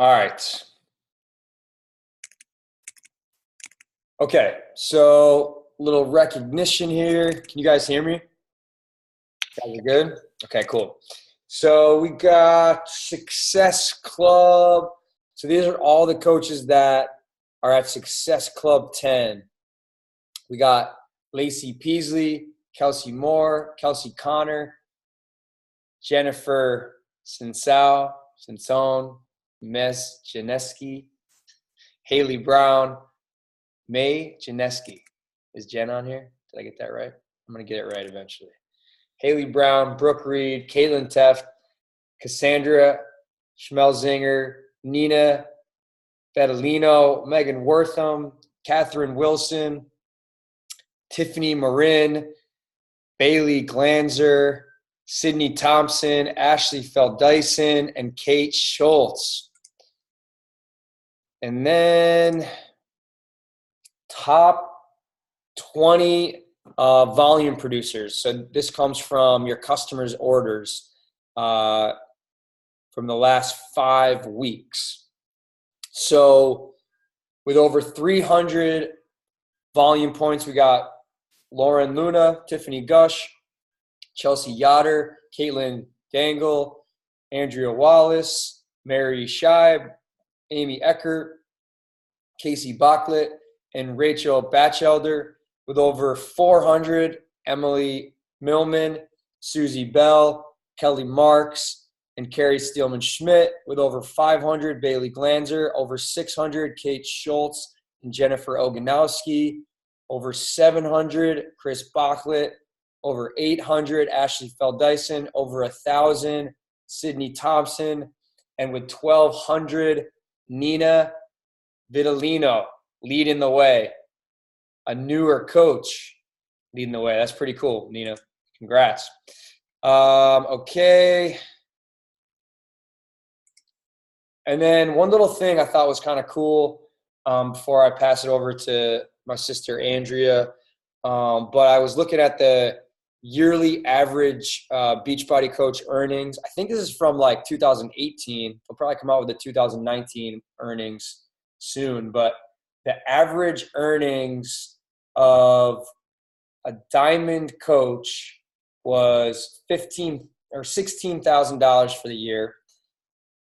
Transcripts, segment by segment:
All right. Okay, so little recognition here. Can you guys hear me? Guys are good? Okay, cool. So we got Success Club. So these are all the coaches that are at Success Club 10. We got Lacey Peasley, Kelsey Moore, Kelsey Connor, Jennifer Sinson, Mes Janeski, Haley Brown, May Janeski. Is Jen on here? Did I get that right? I'm going to get it right eventually. Haley Brown, Brooke Reed, Caitlin Teft, Cassandra Schmelzinger, Nina Fedalino, Megan Wortham, Catherine Wilson, Tiffany Marin, Bailey Glanzer, Sydney Thompson, Ashley Felddyson, and Kate Schultz. And then top 20 volume producers. So this comes from your customers' orders from the last 5 weeks. So with over 300 volume points, we got Lauren Luna, Tiffany Gush, Chelsea Yoder, Caitlin Dangle, Andrea Wallace, Mary Scheib, Amy Eckert, Casey Bachlet, and Rachel Batchelder. With over 400, Emily Millman, Susie Bell, Kelly Marks, and Carrie Steelman-Schmidt. With over 500, Bailey Glanzer. Over 600, Kate Schultz and Jennifer Oganowski. Over 700, Chris Bachlet. Over 800, Ashley Felddyson. Over 1,000, Sydney Thompson. And with 1,200, Nina Vitalino leading the way. A newer coach leading the way. That's pretty cool, Nina. Congrats. Okay. And then one little thing I thought was kind of cool before I pass it over to my sister Andrea. But I was looking at the yearly average Beachbody coach earnings. I think this is from like 2018. They'll probably come out with the 2019 earnings soon. But the average earnings of a diamond coach was $16,000 for the year.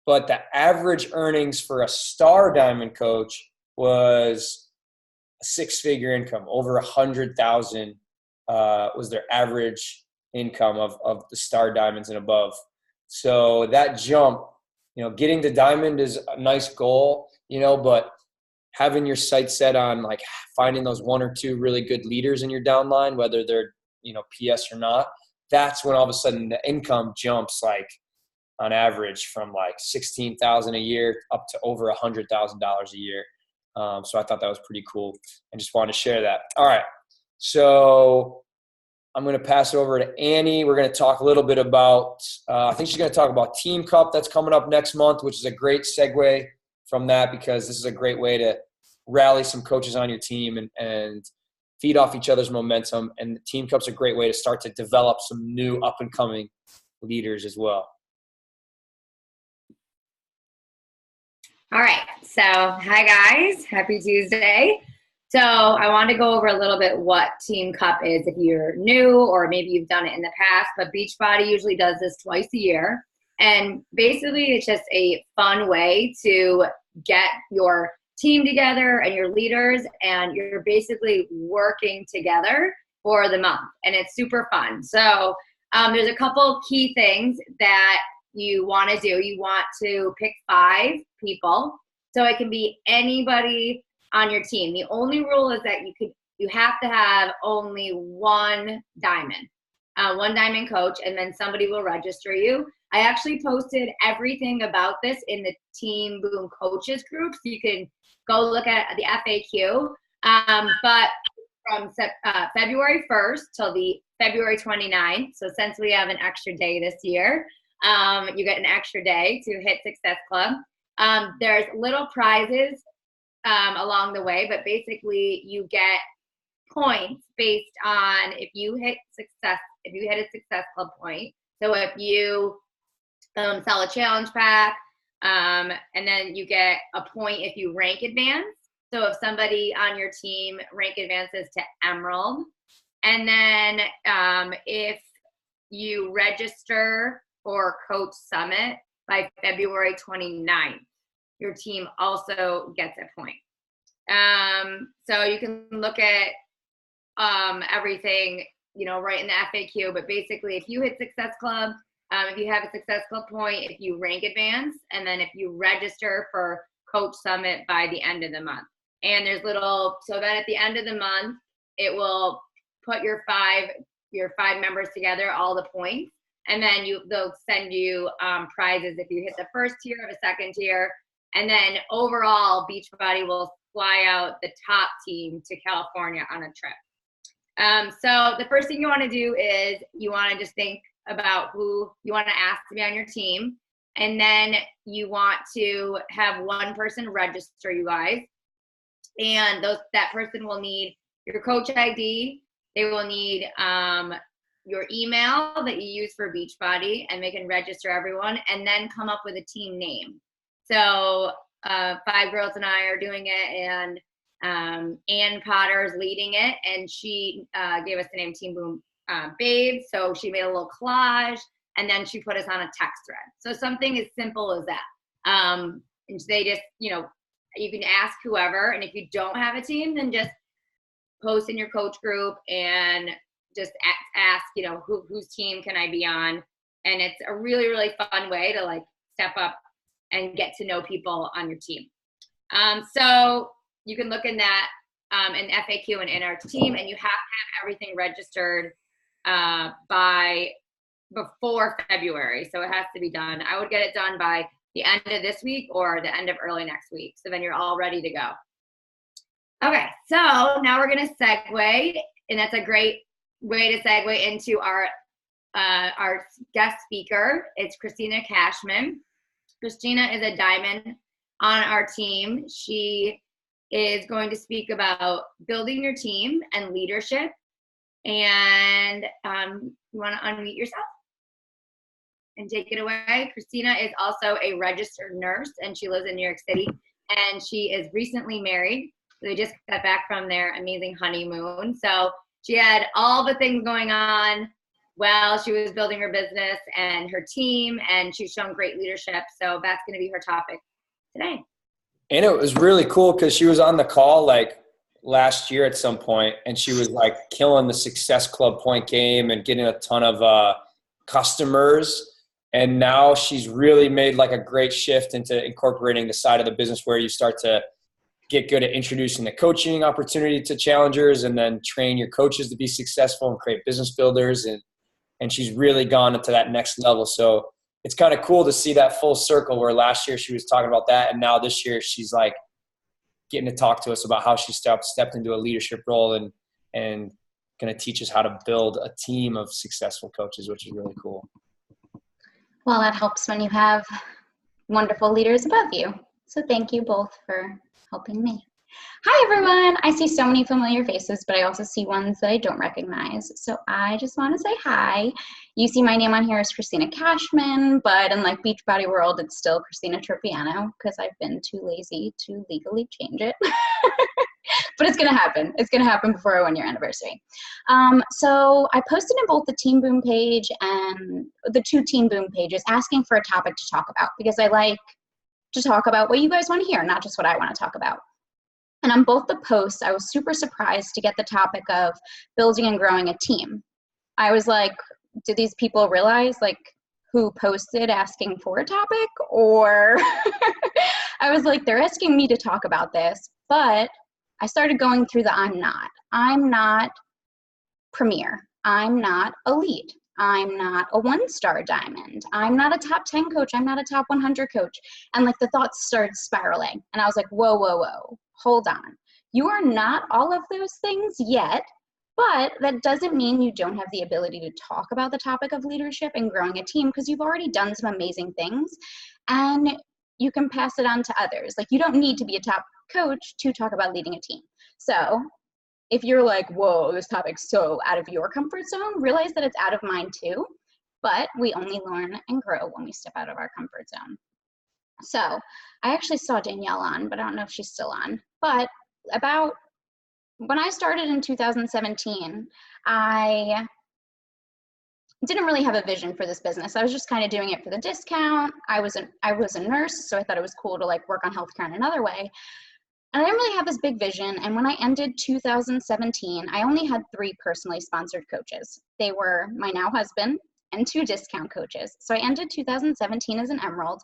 But the average earnings for a star diamond coach was a 6-figure income. Over 100,000 was their average income of the star diamonds and above. So that jump, getting to diamond is a nice goal, but having your sights set on like finding those 1 or 2 really good leaders in your downline, whether they're, PS or not, that's when all of a sudden the income jumps like on average from like $16,000 a year up to over $100,000 a year. So I thought that was pretty cool and just wanted to share that. All right. So I'm going to pass it over to Annie. We're going to talk a little bit about, I think she's going to talk about Team Cup that's coming up next month, which is a great segue from that because this is a great way to rally some coaches on your team and feed off each other's momentum. And the Team Cup's a great way to start to develop some new up-and-coming leaders as well. All right. So, hi, guys. Happy Tuesday. So I want to go over a little bit what Team Cup is if you're new or maybe you've done it in the past, but Beachbody usually does this twice a year. And basically it's just a fun way to get your team together and your leaders, and you're basically working together for the month, and it's super fun. So there's a couple key things that you want to do. You want to pick 5 people. So it can be anybody on your team. The only rule is that you have to have only one diamond coach, and then somebody will register you. I actually posted everything about this in the Team Boom Coaches group, so you can go look at the FAQ. But from February 1st till the February 29th, so since we have an extra day this year, you get an extra day to hit Success Club. There's little prizes along the way, but basically you get points based on if you hit a Success Club point. So if you sell a challenge pack, And then you get a point if you rank advance. So if somebody on your team rank advances to Emerald, and then if you register for Coach Summit by February 29th, your team also gets a point. So you can look at everything, right in the FAQ, but basically if you hit Success Club, if you have a Success Club point, if you rank advance, and then if you register for Coach Summit by the end of the month. And there's so then at the end of the month, it will put your five members together, all the points, and then they'll send you prizes if you hit the first tier of a second tier. And then overall, Beachbody will fly out the top team to California on a trip. So the first thing you want to do is you want to just think about who you want to ask to be on your team. And then you want to have one person register, you guys. And that person will need your coach ID. They will need your email that you use for Beachbody, and they can register everyone and then come up with a team name. So 5 girls and I are doing it, and Ann Potter is leading it, and she gave us the name Team Boom Babe. So she made a little collage, and then she put us on a text thread. So something as simple as that. And they just, you can ask whoever, and if you don't have a team, then just post in your coach group and just ask, whose team can I be on? And it's a really, really fun way to step up and get to know people on your team. So you can look in that in FAQ and in our team, and you have to have everything registered by before February. So it has to be done. I would get it done by the end of this week or the end of early next week. So then you're all ready to go. Okay, so now we're going to segue, and that's a great way to segue into our guest speaker. It's Christina Cashman. Christina is a diamond on our team. She is going to speak about building your team and leadership. And you want to unmute yourself and take it away. Christina is also a registered nurse, and she lives in New York City, and she is recently married. So they just got back from their amazing honeymoon. So she had all the things going on while she was building her business and her team, and she's shown great leadership. So that's going to be her topic today. And it was really cool because she was on the call last year at some point, and she was killing the Success Club point game and getting a ton of customers. And now she's really made a great shift into incorporating the side of the business where you start to get good at introducing the coaching opportunity to challengers, and then train your coaches to be successful and create business builders. And she's really gone into that next level. So it's kind of cool to see that full circle where last year she was talking about that, and now this year she's getting to talk to us about how she stepped into a leadership role and going to teach us how to build a team of successful coaches, which is really cool. Well, that helps when you have wonderful leaders above you. So thank you both for helping me. Hi, everyone. I see so many familiar faces, but I also see ones that I don't recognize. So I just want to say hi. You see my name on here is Christina Cashman, but in Beachbody world, it's still Christina Tropiano because I've been too lazy to legally change it. But it's going to happen. It's going to happen before our 1-year anniversary. So I posted in both the Team Boom page and the 2 Team Boom pages asking for a topic to talk about, because I like to talk about what you guys want to hear, not just what I want to talk about. And on both the posts, I was super surprised to get the topic of building and growing a team. I was like, do these people realize who posted asking for a topic? Or I was like, they're asking me to talk about this, but I started going through I'm not premier. I'm not elite. I'm not a 1-star diamond. I'm not a top 10 coach. I'm not a top 100 coach. And the thoughts started spiraling. And I was like, whoa, whoa, whoa, hold on. You are not all of those things yet, but that doesn't mean you don't have the ability to talk about the topic of leadership and growing a team, because you've already done some amazing things and you can pass it on to others. You don't need to be a top coach to talk about leading a team. So if you're like, whoa, this topic's so out of your comfort zone, realize that it's out of mine too, but we only learn and grow when we step out of our comfort zone. So I actually saw Danielle on, but I don't know if she's still on. But about when I started in 2017, I didn't really have a vision for this business. I was just kind of doing it for the discount. I was a nurse, so I thought it was cool to like work on healthcare in another way. And I didn't really have this big vision. And when I ended 2017, I only had 3 personally sponsored coaches. They were my now husband and 2 discount coaches. So I ended 2017 as an Emerald.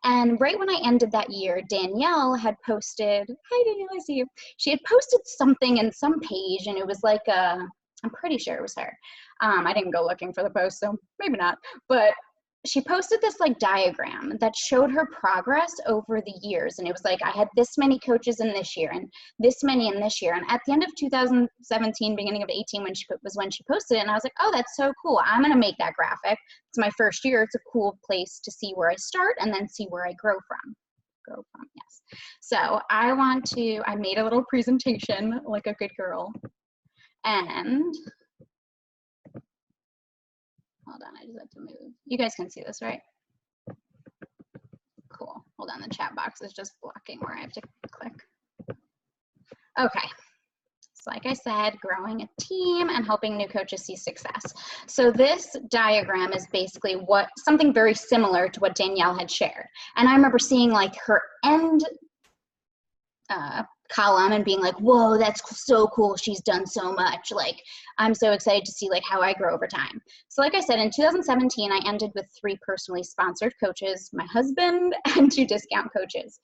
And right when I ended that year, Danielle had posted, hi Danielle, I see you. She had posted something in some page, and it was like I'm pretty sure it was her. I didn't go looking for the post, so maybe not. But she posted this like diagram that showed her progress over the years. And it was like, I had this many coaches in this year and this many in this year. And at the end of 2017, beginning of 18, when she posted it, and I was like, oh, that's so cool. I'm going to make that graphic. It's my first year. It's a cool place to see where I start and then see where I grow from. Yes. So I made a little presentation like a good girl. And hold on, I just have to move. You guys can see this, right? Cool. Hold on, the chat box is just blocking where I have to click. Okay. So like I said, growing a team and helping new coaches see success. So this diagram is basically something very similar to what Danielle had shared. And I remember seeing like her end column and being like, whoa, that's so cool. She's done so much. Like, I'm so excited to see like how I grow over time. So like I said, in 2017, I ended with 3 personally sponsored coaches, my husband and 2 discount coaches.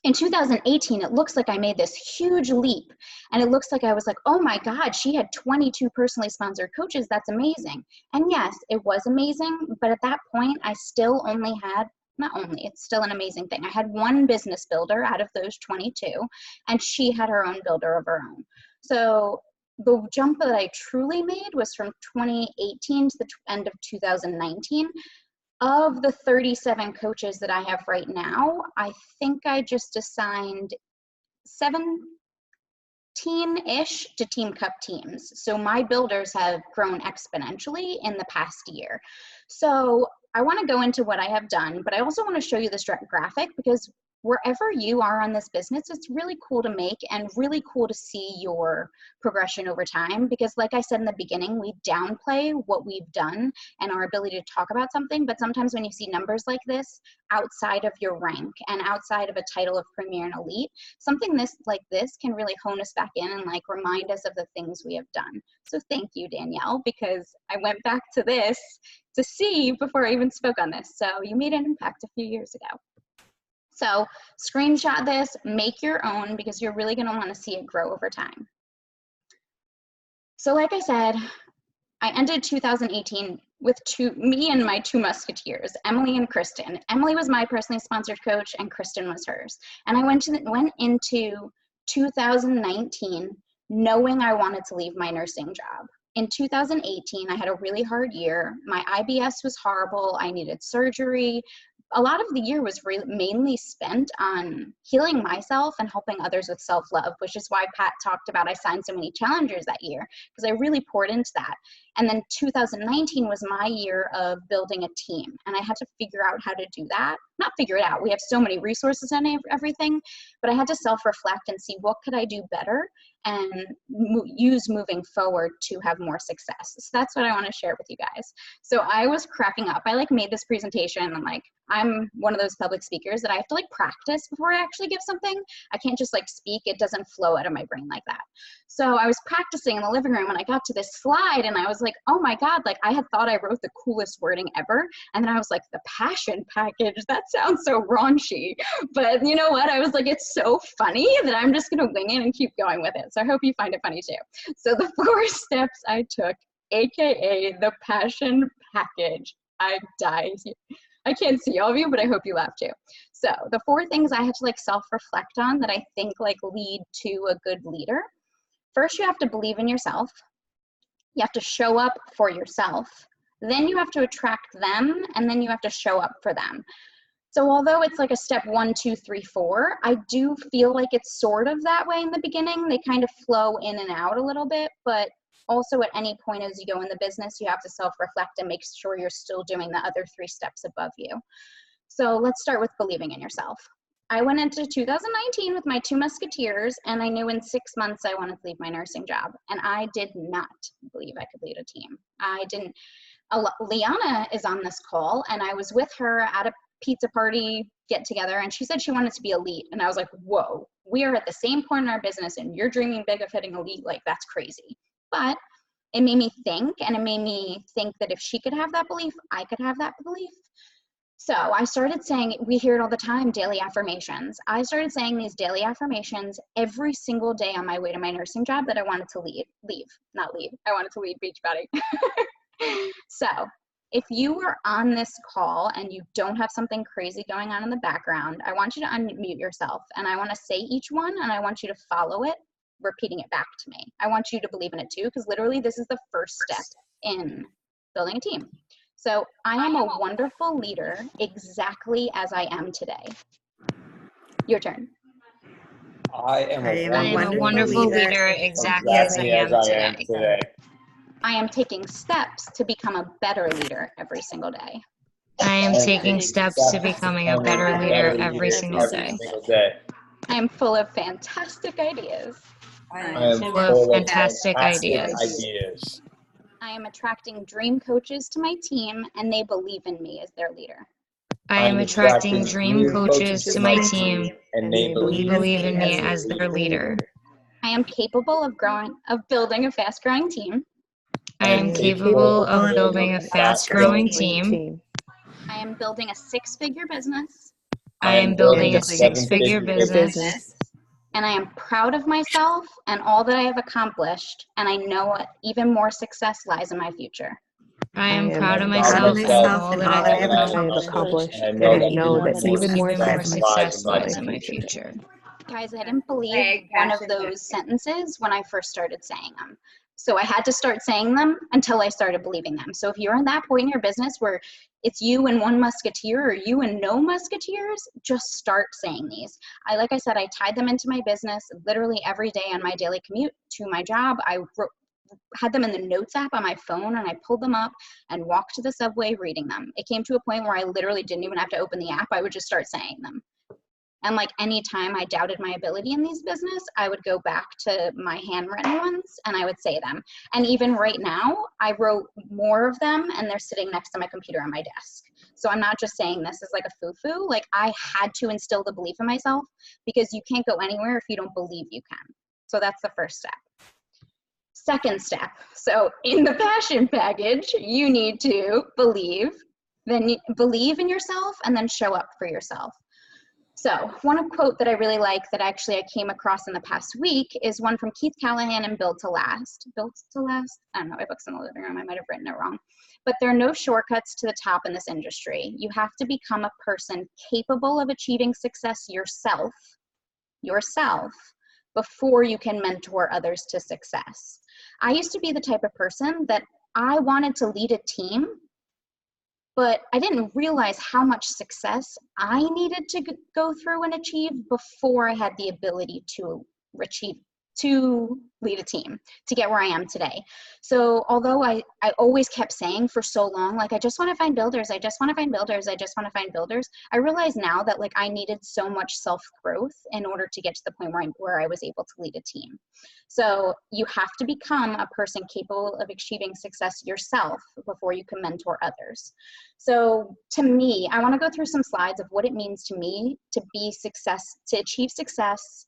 In 2018, it looks like I made this huge leap, and it looks like I was like, oh my God, she had 22 personally sponsored coaches. That's amazing. And yes, it was amazing. But at that point, I still only had it's still an amazing thing. I had 1 business builder out of those 22, and she had her own builder of her own. So the jump that I truly made was from 2018 to the end of 2019. Of the 37 coaches that I have right now, I think I just assigned 17-ish to Team Cup teams. So my builders have grown exponentially in the past year. So I want to go into what I have done, but I also want to show you this graphic because wherever you are on this business, it's really cool to make and really cool to see your progression over time. Because like I said in the beginning, we downplay what we've done and our ability to talk about something. But sometimes when you see numbers like this outside of your rank and outside of a title of Premier and Elite, something like this can really hone us back in and like remind us of the things we have done. So thank you, Danielle, because I went back to this to see before I even spoke on this. So you made an impact a few years ago. So screenshot this, make your own, because you're really going to want to see it grow over time. So like I said, I ended 2018 with me and my 2 musketeers, Emily and Kristen. Emily was my personally sponsored coach and Kristen was hers. And I went into 2019 knowing I wanted to leave my nursing job. In 2018, I had a really hard year. My IBS was horrible. I needed surgery. A lot of the year was mainly spent on healing myself and helping others with self-love, which is why Pat talked about I signed so many challengers that year, because I really poured into that. And then 2019 was my year of building a team, and I had to figure out how to do that. Not figure it out. We have so many resources and everything, but I had to self-reflect and see what could I do better and use moving forward to have more success. So that's what I want to share with you guys. So I was cracking up. I like made this presentation and like, I'm one of those public speakers that I have to like practice before I actually give something. I can't just like speak. It doesn't flow out of my brain like that. So I was practicing in the living room and I got to this slide and I was like, oh my God, like I had thought I wrote the coolest wording ever. And then I was like, the passion package, that sounds so raunchy. But you know what? I was like, it's so funny that I'm just going to wing it and keep going with it. So I hope you find it funny too. So the 4 steps I took, AKA the passion package. I died. I can't see all of you, but I hope you laugh too. So the 4 things I had to like self-reflect on that I think like lead to a good leader. First, you have to believe in yourself. You have to show up for yourself. Then you have to attract them, and then you have to show up for them. So although it's like a step 1, 2, 3, 4, I do feel like it's sort of that way in the beginning. They kind of flow in and out a little bit, but also at any point as you go in the business, you have to self-reflect and make sure you're still doing the other 3 steps above you. So let's start with believing in yourself. I went into 2019 with my 2 musketeers, and I knew in 6 months I wanted to leave my nursing job. And I did not believe I could lead a team. I didn't. Liana is on this call, and I was with her at a pizza party get together, and she said she wanted to be elite. And I was like, whoa, we are at the same point in our business, and you're dreaming big of hitting elite. Like, that's crazy. But it made me think, and it made me think that if she could have that belief, I could have that belief. So I started saying, we hear it all the time, daily affirmations. I started saying these daily affirmations every single day on my way to my nursing job that I wanted to I wanted to lead Beachbody. So if you are on this call and you don't have something crazy going on in the background, I want you to unmute yourself, and I want to say each one, and I want you to follow it, repeating it back to me. I want you to believe in it too, because literally this is the first step in building a team. So I am a wonderful leader exactly as I am today. Your turn. I am a wonderful leader exactly as I am today. I am taking steps to become a better leader every single day. I am taking steps to becoming a better leader every single day. I am full of fantastic ideas. I am full of fantastic ideas. I am attracting dream coaches to my team, and they believe in me as their leader. I am attracting dream coaches to my team, and they believe in me as their leader. I am capable of building a fast-growing team. I am capable of building a fast-growing team. I am building a 6-figure business. I am building a 6-figure business. And I am proud of myself and all that I have accomplished, and I know even more success lies in my future. I am proud of myself and all that I have accomplished, and I know that even more success lies in my future. Guys, I didn't believe one of those sentences when I first started saying them. So I had to start saying them until I started believing them. So if you're in that point in your business where it's you and 1 musketeer or you and no musketeers, just start saying these. Like I said, I tied them into my business literally every day on my daily commute to my job. I had them in the notes app on my phone, and I pulled them up and walked to the subway reading them. It came to a point where I literally didn't even have to open the app. I would just start saying them. And like anytime I doubted my ability in these business, I would go back to my handwritten ones and I would say them. And even right now, I wrote more of them and they're sitting next to my computer on my desk. So I'm not just saying this as like a foo-foo. Like, I had to instill the belief in myself, because you can't go anywhere if you don't believe you can. So that's the first step. Second step. So in the passion package, you need to believe in yourself and then show up for yourself. So one quote that I really like that actually I came across in the past week is one from Keith Callahan in Built to Last. Built to Last? I don't know, my book's in the living room. I might have written it wrong. But there are no shortcuts to the top in this industry. You have to become a person capable of achieving success yourself, before you can mentor others to success. I used to be the type of person that I wanted to lead a team, but I didn't realize how much success I needed to go through and achieve before I had the ability to lead a team to get where I am today. So although I always kept saying for so long, like, I just want to find builders, I just want to find builders, I just want to find builders, I realize now that like I needed so much self-growth in order to get to the point where I was able to lead a team. So you have to become a person capable of achieving success yourself before you can mentor others. So to me, I want to go through some slides of what it means to me to achieve success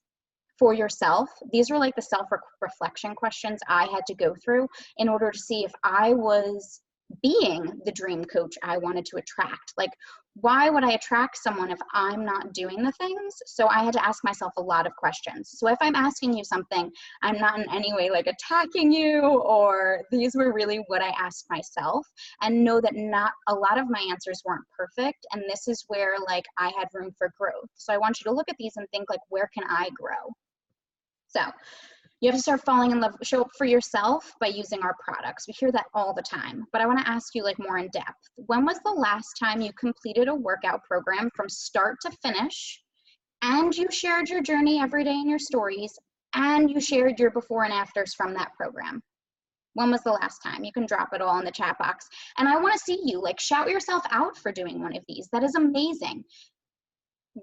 for yourself. These were like the self-reflection questions I had to go through in order to see if I was being the dream coach I wanted to attract. Like, why would I attract someone if I'm not doing the things? So I had to ask myself a lot of questions. So if I'm asking you something, I'm not in any way like attacking you, or these were really what I asked myself, and know that not a lot of my answers weren't perfect. And this is where like I had room for growth. So I want you to look at these and think like, where can I grow? So you have to start falling in love, show up for yourself by using our products. We hear that all the time, but I want to ask you like more in depth. When was the last time you completed a workout program from start to finish, and you shared your journey every day in your stories, and you shared your before and afters from that program? When was the last time? You can drop it all in the chat box. And I want to see you, like, shout yourself out for doing one of these. That is amazing.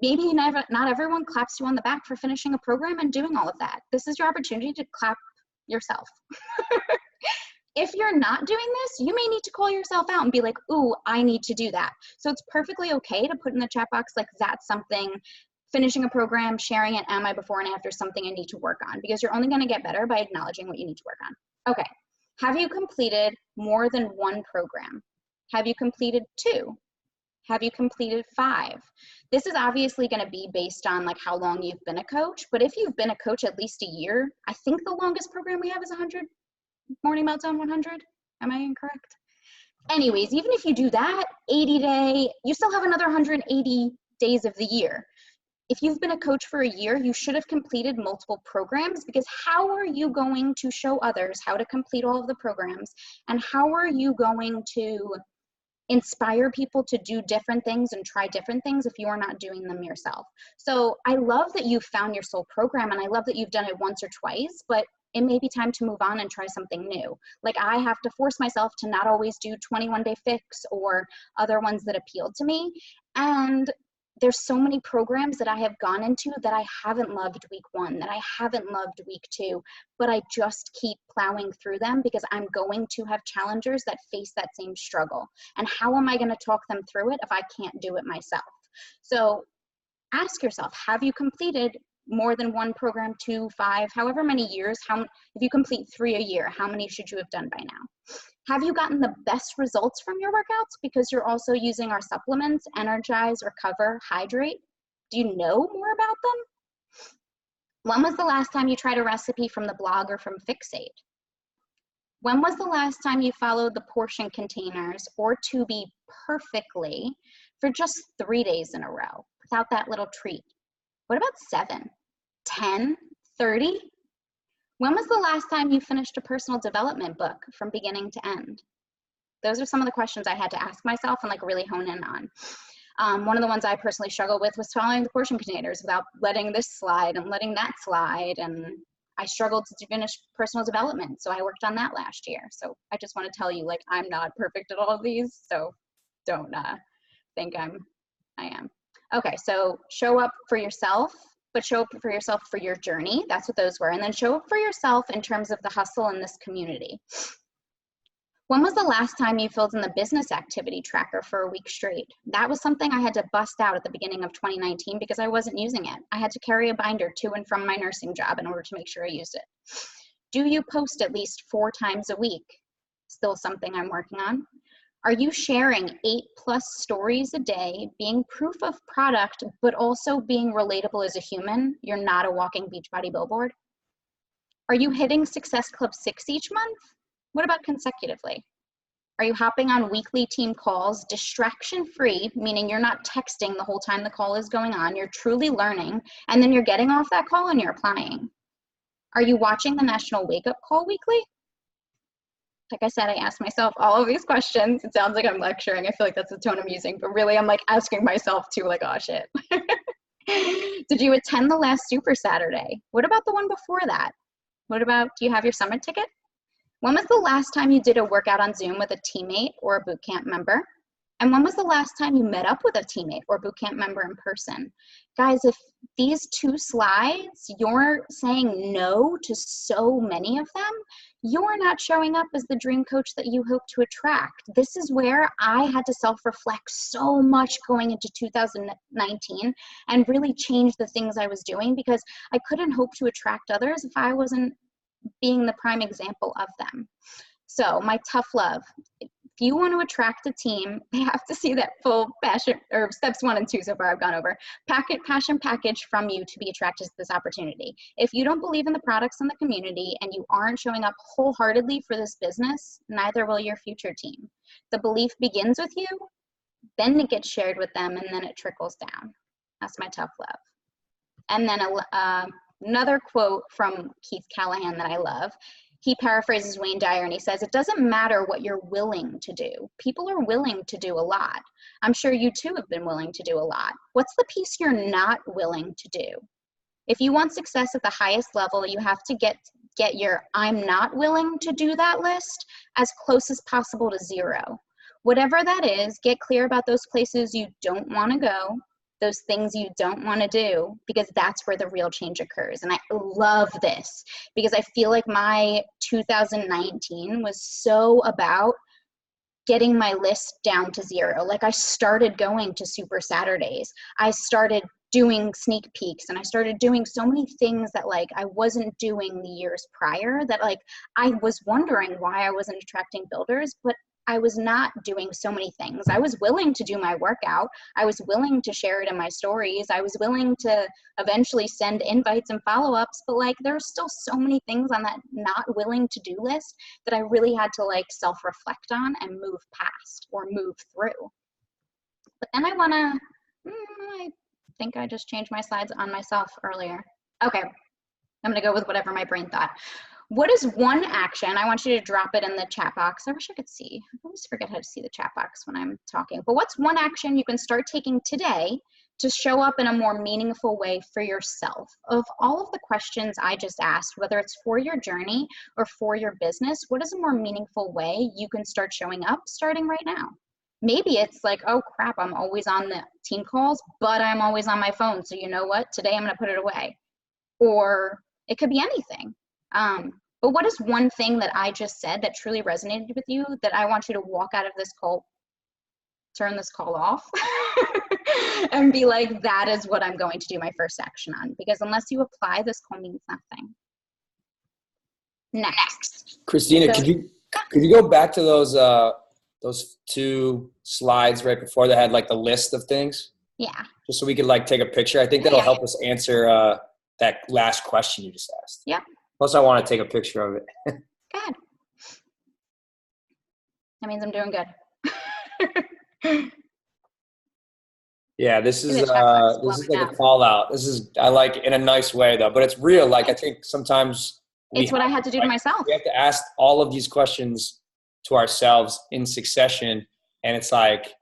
Maybe not everyone claps you on the back for finishing a program and doing all of that. This is your opportunity to clap yourself. If you're not doing this, you may need to call yourself out and be like, ooh, I need to do that. So it's perfectly okay to put in the chat box, like, that's something, finishing a program, sharing it, and my before and after, something I need to work on, because you're only going to get better by acknowledging what you need to work on. Okay. Have you completed more than one program? Have you completed 2? Have you completed 5? This is obviously going to be based on like how long you've been a coach, but if you've been a coach at least a year, I think the longest program we have is 100, Morning Meltdown 100. Am I incorrect? Anyways, even if you do that 80-day, you still have another 180 days of the year. If you've been a coach for a year, you should have completed multiple programs, because how are you going to show others how to complete all of the programs? And how are you going to inspire people to do different things and try different things if you are not doing them yourself? So I love that you've found your soul program, and I love that you've done it once or twice, but it may be time to move on and try something new. Like, I have to force myself to not always do 21-day fix or other ones that appealed to me. And there's so many programs that I have gone into that I haven't loved week 1, that I haven't loved week 2, but I just keep plowing through them because I'm going to have challengers that face that same struggle. And how am I going to talk them through it if I can't do it myself? So ask yourself, have you completed more than 1 program, 2, 5, however many years? If you complete 3 a year, how many should you have done by now? Have you gotten the best results from your workouts because you're also using our supplements, Energize, Recover, Hydrate? Do you know more about them? When was the last time you tried a recipe from the blog or from Fixate? When was the last time you followed the portion containers or To Be perfectly for just 3 days in a row without that little treat? What about 7, 10, 30? When was the last time you finished a personal development book from beginning to end? Those are some of the questions I had to ask myself and like really hone in on. One of the ones I personally struggled with was following the portion containers without letting this slide and letting that slide. And I struggled to finish personal development, so I worked on that last year. So I just want to tell you, like, I'm not perfect at all of these, so don't think I am. Okay, so show up for yourself, but show up for yourself for your journey. That's what those were. And then show up for yourself in terms of the hustle in this community. When was the last time you filled in the business activity tracker for a week straight? That was something I had to bust out at the beginning of 2019 because I wasn't using it. I had to carry a binder to and from my nursing job in order to make sure I used it. Do you post at least 4 times a week? Still something I'm working on. Are you sharing 8+ stories a day, being proof of product, but also being relatable as a human? You're not a walking Beachbody billboard. Are you hitting Success Club 6 each month? What about consecutively? Are you hopping on weekly team calls, distraction-free, meaning you're not texting the whole time the call is going on, you're truly learning, and then you're getting off that call and you're applying? Are you watching the National Wake Up Call weekly? Like I said, I asked myself all of these questions. It sounds like I'm lecturing. I feel like that's the tone I'm using, but really I'm like asking myself too, like, oh shit. Did you attend the last Super Saturday? What about the one before that? What about, do you have your summit ticket? When was the last time you did a workout on Zoom with a teammate or a bootcamp member? And when was the last time you met up with a teammate or bootcamp member in person? Guys, if these 2 slides, you're saying no to so many of them, you're not showing up as the dream coach that you hope to attract. This is where I had to self-reflect so much going into 2019 and really change the things I was doing, because I couldn't hope to attract others if I wasn't being the prime example of them. So my tough love, if you want to attract a team, they have to see that full passion, or steps 1 and 2 so far I've gone over, passion package from you to be attracted to this opportunity. If you don't believe in the products and the community and you aren't showing up wholeheartedly for this business, neither will your future team. The belief begins with you, then it gets shared with them, and then it trickles down. That's my tough love. And then another quote from Keith Callahan that I love. He paraphrases Wayne Dyer and he says, it doesn't matter what you're willing to do. People are willing to do a lot. I'm sure you too have been willing to do a lot. What's the piece you're not willing to do? If you want success at the highest level, you have to get get your I'm not willing to do that list as close as possible to 0. Whatever that is, get clear about those places you don't want to go, those things you don't want to do, because that's where the real change occurs. And I love this because I feel like my 2019 was so about getting my list down to 0. Like I started going to Super Saturdays. I started doing sneak peeks, and I started doing so many things that like I wasn't doing the years prior, that like I was wondering why I wasn't attracting builders, but I was not doing so many things. I was willing to do my workout. I was willing to share it in my stories. I was willing to eventually send invites and follow-ups, but like there are still so many things on that not willing to do list that I really had to like self-reflect on and move past or move through. But then I think I just changed my slides on myself earlier. Okay, I'm gonna go with whatever my brain thought. What is one action? I want you to drop it in the chat box. I wish I could see. I always forget how to see the chat box when I'm talking. But what's one action you can start taking today to show up in a more meaningful way for yourself? Of all of the questions I just asked, whether it's for your journey or for your business, what is a more meaningful way you can start showing up starting right now? Maybe it's like, oh crap, I'm always on the team calls, but I'm always on my phone. So you know what? Today I'm gonna put it away. Or it could be anything. But what is one thing that I just said that truly resonated with you that I want you to walk out of this call, turn this call off, and be like, that is what I'm going to do my first action on? Because unless you apply, this call means nothing. Next. Christina, So, could you go back to those 2 slides right before that had like the list of things? Yeah. Just so we could like take a picture. I think that'll help us answer that last question you just asked. Yep. Plus, I want to take a picture of it. Good. That means I'm doing good. Yeah, this is like a call out. I like in a nice way though, but it's real. Like I think sometimes it's what I had to do to myself. We have to ask all of these questions to ourselves in succession, and it's like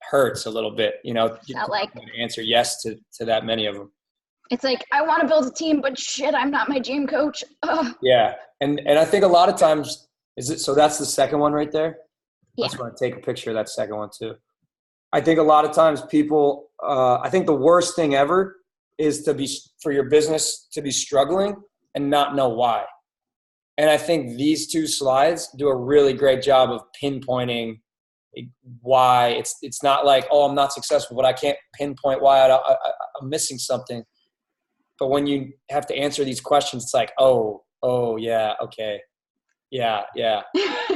hurts a little bit, you know. You like answer yes to that many of them. It's like, I want to build a team, but shit, I'm not my gym coach. Ugh. Yeah. And I think a lot of times, so that's the second one right there? Yeah. I just want to take a picture of that second one too. I think a lot of times people, I think the worst thing ever is for your business to be struggling and not know why. And I think these 2 slides do a really great job of pinpointing why. It's not like, oh, I'm not successful, but I can't pinpoint why I'm missing something. But when you have to answer these questions, it's like, oh, yeah, okay. Yeah. I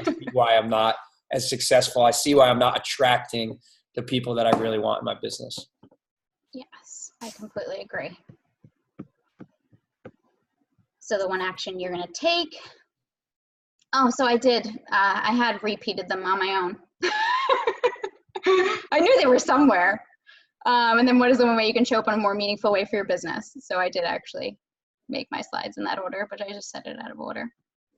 see why I'm not as successful. I see why I'm not attracting the people that I really want in my business. Yes, I completely agree. So the one action you're going to take. Oh, so I did. I had repeated them on my own. I knew they were somewhere. And then what is the one way you can show up in a more meaningful way for your business? So I did actually make my slides in that order, but I just said it out of order.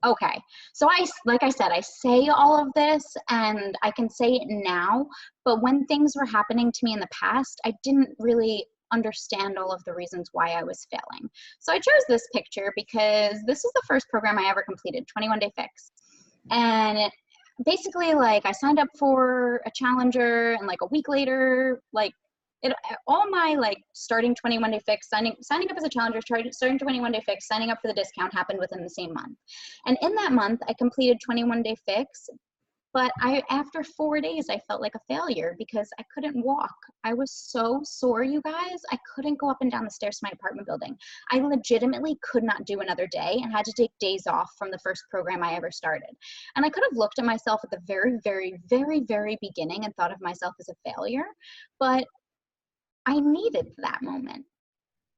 Okay, so like I said, I say all of this and I can say it now, but when things were happening to me in the past, I didn't really understand all of the reasons why I was failing. So I chose this picture because this was the first program I ever completed, 21-Day Fix. And basically, like, I signed up for a challenger, and like a week later, like, all my like starting 21-Day Fix, signing up as a challenger, starting 21-Day Fix, signing up for the discount happened within the same month. And in that month, I completed 21-Day Fix, but after 4 days, I felt like a failure because I couldn't walk. I was so sore, you guys. I couldn't go up and down the stairs to my apartment building. I legitimately could not do another day and had to take days off from the first program I ever started. And I could have looked at myself at the very, very, very, very beginning and thought of myself as a failure, but I needed that moment.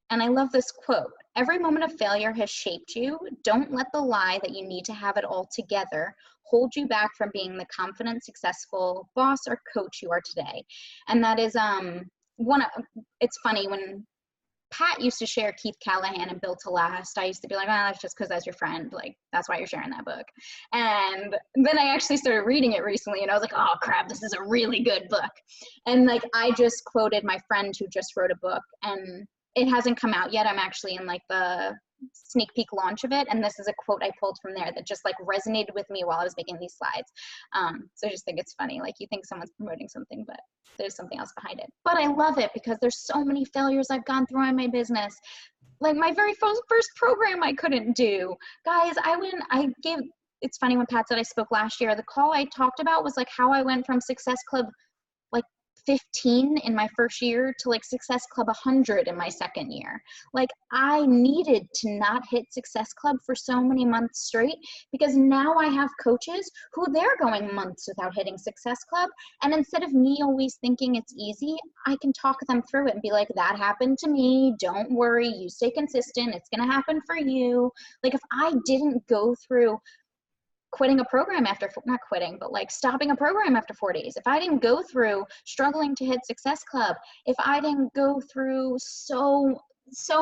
And I love this quote. Every moment of failure has shaped you. Don't let the lie that you need to have it all together hold you back from being the confident, successful boss or coach you are today. And that is it's funny when Pat used to share Keith Callahan and Built to Last. I used to be like, oh, that's just because that's your friend. Like, that's why you're sharing that book. And then I actually started reading it recently, and I was like, oh, crap, this is a really good book. And, like, I just quoted my friend who just wrote a book, and it hasn't come out yet. I'm actually in, like, the sneak peek launch of it. And this is a quote I pulled from there that just like resonated with me while I was making these slides. So I just think it's funny. Like you think someone's promoting something, but there's something else behind it. But I love it because there's so many failures I've gone through in my business. Like my very first program I couldn't do. Guys, it's funny when Pat said I spoke last year, the call I talked about was like how I went from Success Club like 15 in my first year to like Success Club 100 in my second year. Like I needed to not hit Success Club for so many months straight because now I have coaches who they're going months without hitting Success Club. And instead of me always thinking it's easy, I can talk them through it and be like, that happened to me. Don't worry. You stay consistent. It's going to happen for you. Like if I didn't go through quitting a program after, not quitting, but like stopping a program after 4 days, if I didn't go through struggling to hit Success Club, if I didn't go through so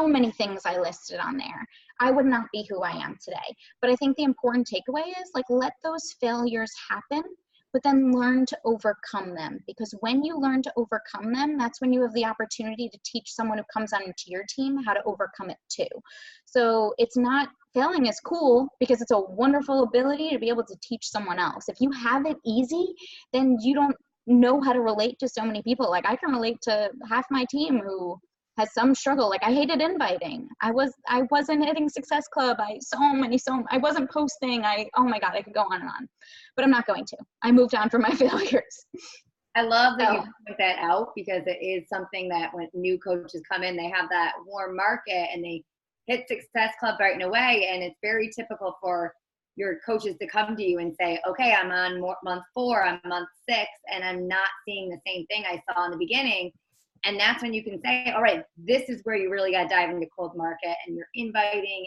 many things I listed on there, I would not be who I am today. But I think the important takeaway is like, let those failures happen, but then learn to overcome them. Because when you learn to overcome them, that's when you have the opportunity to teach someone who comes onto your team how to overcome it too. So it's not, failing is cool because it's a wonderful ability to be able to teach someone else. If you have it easy, then you don't know how to relate to so many people. Like I can relate to half my team who has some struggle. Like I hated inviting. I wasn't hitting Success Club. I wasn't posting. Oh my God, I could go on and on, but I'm not going to. I moved on from my failures. I love that you point that out because it is something that when new coaches come in, they have that warm market and they hit Success Club right away. And it's very typical for your coaches to come to you and say, okay, I'm on month 4, I'm month 6, and I'm not seeing the same thing I saw in the beginning. And that's when you can say, all right, this is where you really got to dive into cold market and you're inviting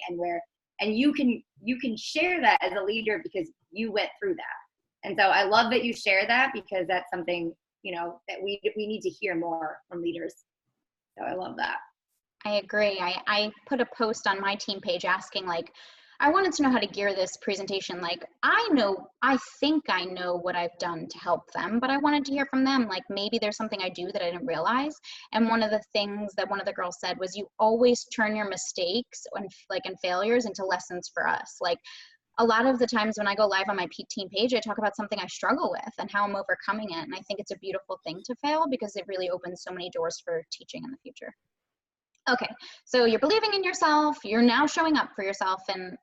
and you can share that as a leader because you went through that. And so I love that you share that because that's something, that we need to hear more from leaders. So I love that. I agree. I put a post on my team page asking like, I wanted to know how to gear this presentation. Like, I think I know what I've done to help them, but I wanted to hear from them. Like maybe there's something I do that I didn't realize. And one of the things that one of the girls said was you always turn your mistakes and failures into lessons for us. Like a lot of the times when I go live on my team page, I talk about something I struggle with and how I'm overcoming it. And I think it's a beautiful thing to fail because it really opens so many doors for teaching in the future. Okay, so you're believing in yourself, you're now showing up for yourself, and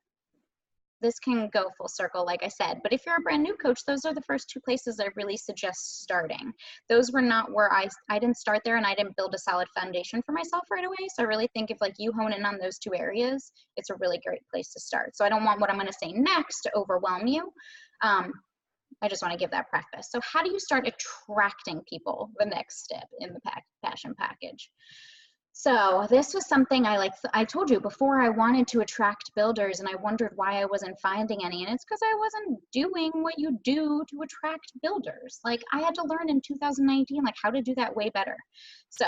this can go full circle, like I said. But if you're a brand new coach, those are the first 2 places I really suggest starting. Those were not where I didn't start there and I didn't build a solid foundation for myself right away. So I really think if like you hone in on those 2 areas, it's a really great place to start. So I don't want what I'm going to say next to overwhelm you. I just want to give that preface. So how do you start attracting people? The next step in the passion package. So this was something I told you before, I wanted to attract builders and I wondered why I wasn't finding any. And it's because I wasn't doing what you do to attract builders. Like I had to learn in 2019, like how to do that way better. So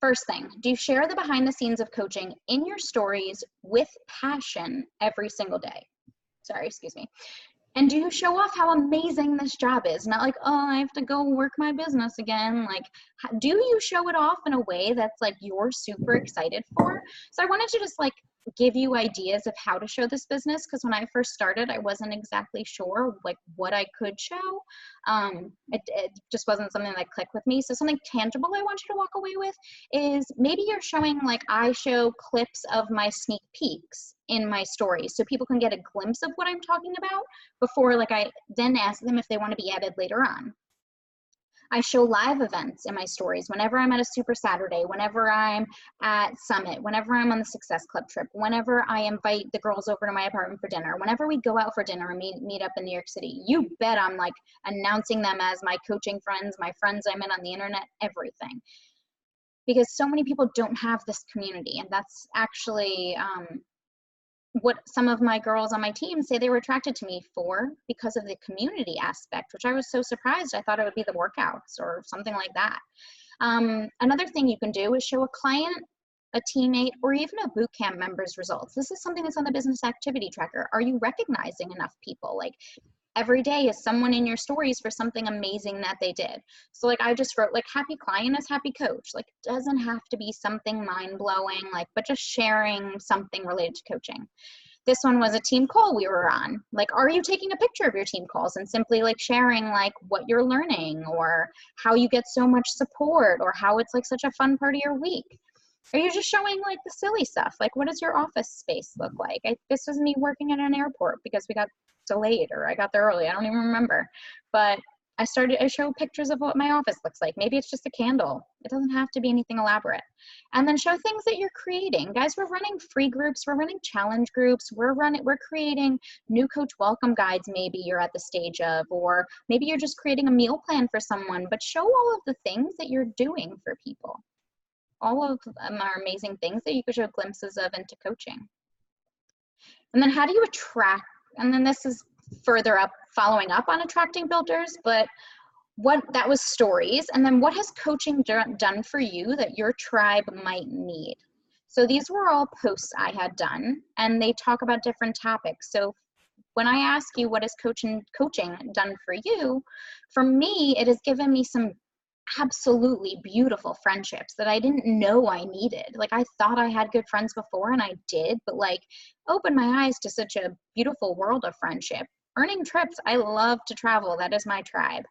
first thing, do you share the behind the scenes of coaching in your stories with passion every single day? Sorry, excuse me. And do you show off how amazing this job is? Not like, oh, I have to go work my business again. Like, do you show it off in a way that's like you're super excited for? So I wanted to just like give you ideas of how to show this business because when I first started, I wasn't exactly sure like what I could show. It just wasn't something that clicked with me. So something tangible I want you to walk away with is maybe you're showing like I show clips of my sneak peeks in my stories so people can get a glimpse of what I'm talking about before like I then ask them if they want to be added later on. I show live events in my stories whenever I'm at a Super Saturday, whenever I'm at Summit, whenever I'm on the Success Club trip, whenever I invite the girls over to my apartment for dinner, whenever we go out for dinner and meet up in New York City. You bet I'm like announcing them as my coaching friends, my friends I met on the internet, everything. Because so many people don't have this community, and that's actually what some of my girls on my team say they were attracted to me for because of the community aspect, which I was so surprised. I thought it would be the workouts or something like that. Another thing you can do is show a client, a teammate, or even a boot camp member's results. This is something that's on the business activity tracker. Are you recognizing enough people? Like every day is someone in your stories for something amazing that they did. So like I just wrote like happy client is happy coach. Like it doesn't have to be something mind-blowing, like, but just sharing something related to coaching. This one was a team call we were on. Like, are you taking a picture of your team calls and simply like sharing like what you're learning or how you get so much support or how it's like such a fun part of your week? Are you just showing like the silly stuff? Like, what does your office space look like? This was me working at an airport because we got delayed or I got there early. I don't even remember. But I show pictures of what my office looks like. Maybe it's just a candle. It doesn't have to be anything elaborate. And then show things that you're creating. Guys, we're running free groups. We're running challenge groups. We're creating new coach welcome guides maybe you're at the stage of, or maybe you're just creating a meal plan for someone, but show all of the things that you're doing for people. All of them are amazing things that you could show glimpses of into coaching. And then how do you attract, and then this is further up, following up on attracting builders, but that was stories. And then what has coaching done for you that your tribe might need? So these were all posts I had done, and they talk about different topics. So when I ask you what has coaching done for you, for me, it has given me some absolutely beautiful friendships that I didn't know I needed. Like I thought I had good friends before and I did, but like opened my eyes to such a beautiful world of friendship. Earning trips, I love to travel. That is my tribe.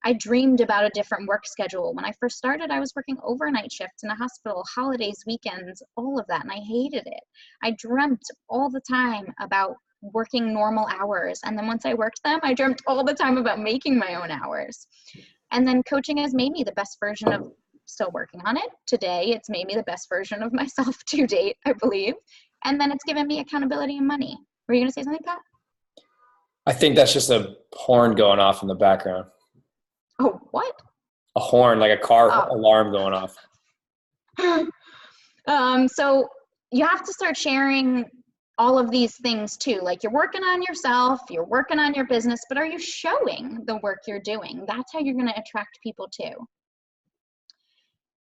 I dreamed about a different work schedule. When I first started, I was working overnight shifts in a hospital, holidays, weekends, all of that, and I hated it. I dreamt all the time about working normal hours. And then once I worked them, I dreamt all the time about making my own hours. And then coaching has made me the best version of, still working on it. Today, it's made me the best version of myself to date, I believe. And then it's given me accountability and money. Were you going to say something, Pat? I think that's just a horn going off in the background. Oh, what? A horn, like a car alarm going off. So you have to start sharing all of these things too. Like you're working on yourself, you're working on your business, but are you showing the work you're doing? That's how you're going to attract people too.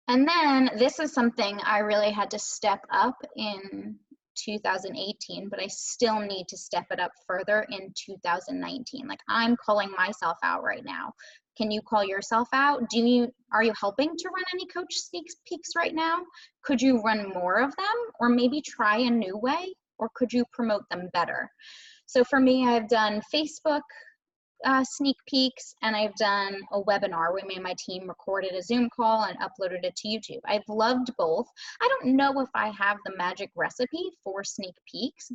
And then this is something I really had to step up in 2018, but I still need to step it up further in 2019. Like I'm calling myself out right now. Can you call yourself out? Are you helping to run any coach sneak peeks right now? Could you run more of them, or maybe try a new way, or could you promote them better? So for me, I've done Facebook sneak peeks, and I've done a webinar where me and my team recorded a Zoom call and uploaded it to YouTube. I've loved both. I don't know if I have the magic recipe for sneak peeks,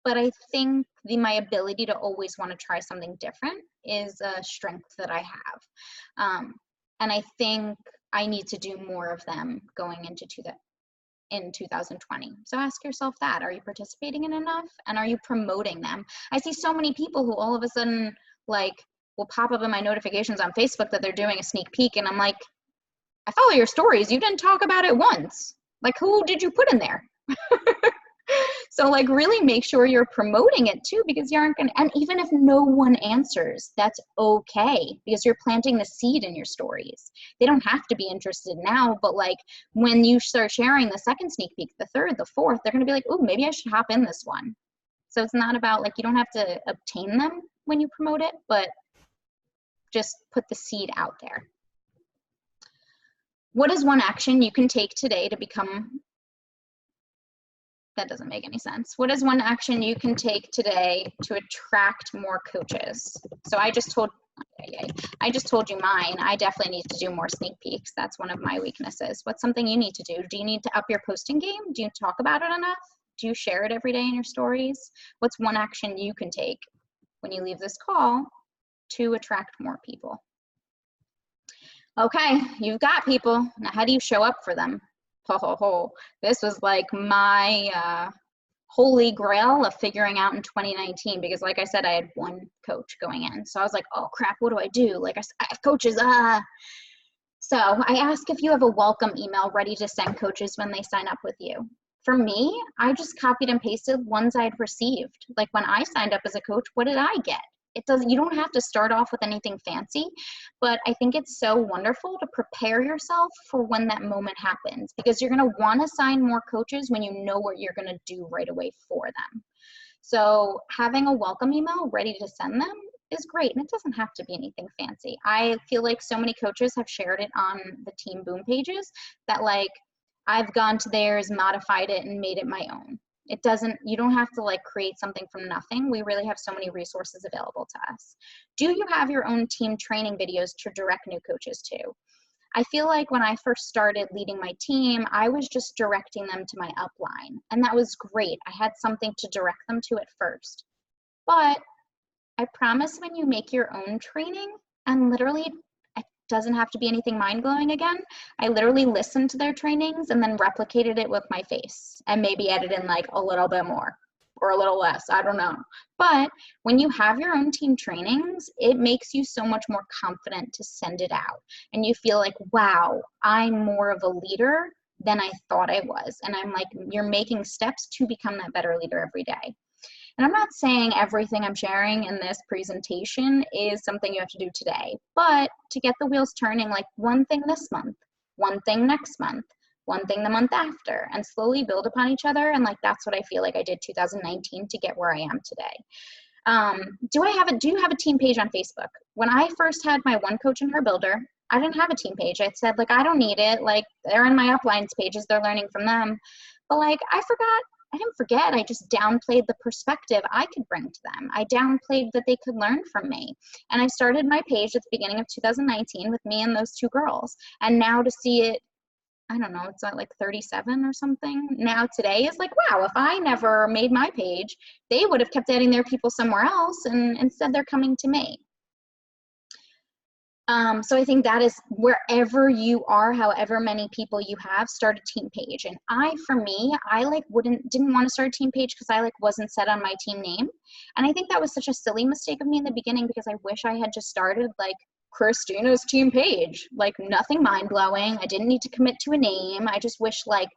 but I think my ability to always want to try something different is a strength that I have. And I think I need to do more of them going into in 2020. So ask yourself that. Are you participating in enough? And are you promoting them? I see so many people who all of a sudden like will pop up in my notifications on Facebook that they're doing a sneak peek. And I'm like, I follow your stories. You didn't talk about it once. Like, who did you put in there? So like really make sure you're promoting it too, because you aren't going to, and even if no one answers, that's okay, because you're planting the seed in your stories. They don't have to be interested now, but like when you start sharing the second sneak peek, the third, the fourth, they're going to be like, oh, maybe I should hop in this one. So it's not about like, you don't have to obtain them when you promote it, but just put the seed out there. What is one action you can take today to become, that doesn't make any sense. What is one action you can take today to attract more coaches? So I just told you mine. I definitely need to do more sneak peeks. That's one of my weaknesses. What's something you need to do? Do you need to up your posting game? Do you talk about it enough? Do you share it every day in your stories? What's one action you can take when you leave this call to attract more people? Okay, you've got people. Now how do you show up for them? This was like my holy grail of figuring out in 2019, because like I said, I had one coach going in. So I was like, oh crap, what do I do? Like I have coaches, So I asked if you have a welcome email ready to send coaches when they sign up with you. For me, I just copied and pasted ones I'd received. Like when I signed up as a coach, what did I get? You don't have to start off with anything fancy, but I think it's so wonderful to prepare yourself for when that moment happens, because you're going to want to sign more coaches when you know what you're going to do right away for them. So having a welcome email ready to send them is great. And it doesn't have to be anything fancy. I feel like so many coaches have shared it on the Team Boom pages that like, I've gone to theirs, modified it, and made it my own. It doesn't, you don't have to like create something from nothing. We really have so many resources available to us. Do you have your own team training videos to direct new coaches to? I feel like when I first started leading my team, I was just directing them to my upline, and that was great. I had something to direct them to at first. But I promise when you make your own training, and literally it doesn't have to be anything mind-blowing again, I literally listened to their trainings and then replicated it with my face and maybe added in like a little bit more or a little less, I don't know. But when you have your own team trainings, it makes you so much more confident to send it out. And you feel like, wow, I'm more of a leader than I thought I was. And I'm like, you're making steps to become that better leader every day. And I'm not saying everything I'm sharing in this presentation is something you have to do today, but to get the wheels turning, like one thing this month, one thing next month, one thing the month after, and slowly build upon each other. And like, that's what I feel like I did 2019 to get where I am today. Do you have a team page on Facebook? When I first had my one coach and her builder, I didn't have a team page. I said, like, I don't need it. Like, they're in my uplines pages, they're learning from them. But like, I didn't forget, I just downplayed the perspective I could bring to them. I downplayed that they could learn from me. And I started my page at the beginning of 2019 with me and those two girls. And now to see it, I don't know, it's at like 37 or something. Now today is like, wow, if I never made my page, they would have kept adding their people somewhere else, and instead they're coming to me. So I think that is wherever you are, however many people you have, start a team page. And for me, I like didn't want to start a team page because I like wasn't set on my team name. And I think that was such a silly mistake of me in the beginning, because I wish I had just started like Christina's team page, like nothing mind blowing. I didn't need to commit to a name. I just wish like